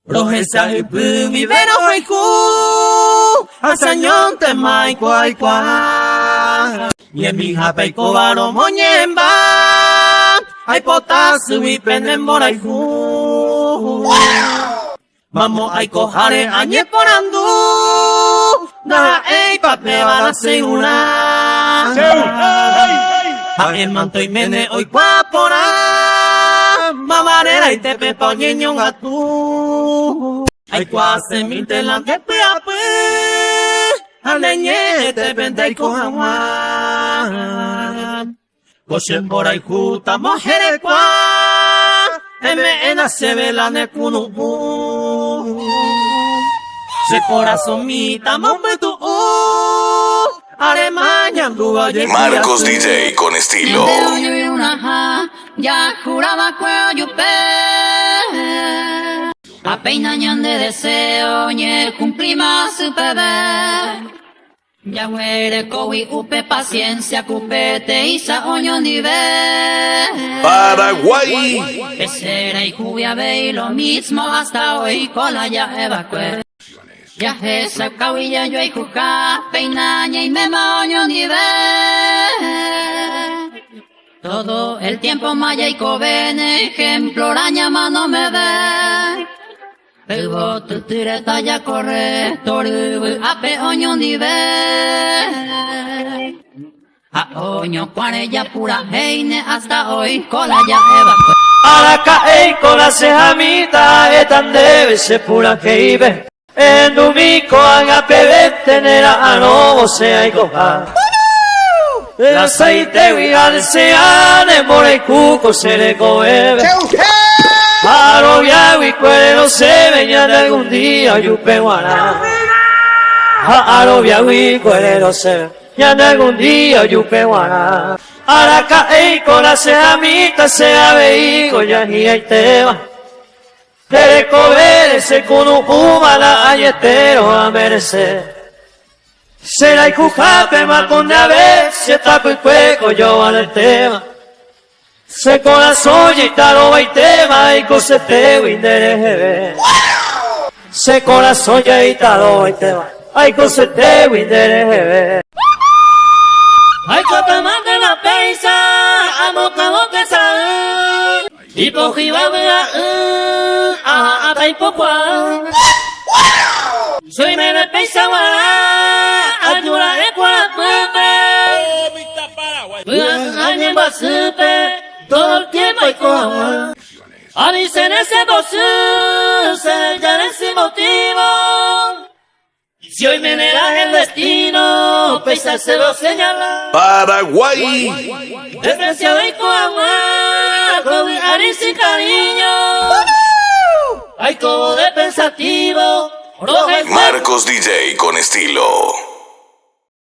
Rohe sahi bumi vero haiku Asanyon te mai kwai kwa Yemi hapai ko varo monyemba Ai potasu i penen moraiku Mamo ai ko hare anye porandu Na ei pape vara segura Hae manto i mene oi kwa pora Mamarera i te pepo nyenyong atu Ai kwa se minte lan te pe ape Alenye te pendai ko hawa Koshen borai kuta mohere kwa Eme ena se vela ne kunubu Se corazón mita mombetu Marcos DJ con estilo. Ya juraba que yo apenas de deseo ñe cumplí más su bebé. Ya huele cowi upe paciencia cupete isa oño nivel. Paraguay. Pecera y cubia ve lo mismo hasta hoy con la ya evacué. Ya esa cauilla yo hay cuca, peinaña y me maño nivel. Todo el tiempo maya y covene, ejemplo raña mano me ve. El voto tire talla corre, toru ape oño nivel. A oño cuarella pura heine hasta hoy cola ya eva. Araka ei cola se jamita, etan debe se pura que ibe. Endumiko agapebe tenera anobo sea y coja. El aceite vial se ane more cuco se le coebe. Arobia y cuero se veñan algún día yupe guaná. Arobia y cuero se veñan algún día yupe guaná. Araka ei cola se amita se aveigo ya ni hay tema. Tere cobere se kunu umala ayetero a merecer. Será y cujape ma con nave se tapo y cueco yo al tema. Se corazón y taro y tema y cosete windere. Se corazón y taro y tema y cosete windere. Ay copa más de la peisa amo como que sal. Y por Apai pokwa Soy me de pensaba Ayura de cuarapete Añe basupe Todo el tiempo hay coma Avisen ese bosu Se ya ese motivo Si hoy me negas el destino Pesa se lo señala Paraguay. Despreciado y coama Con mi sin cariño Hay como de pensativo Marcos DJ con estilo.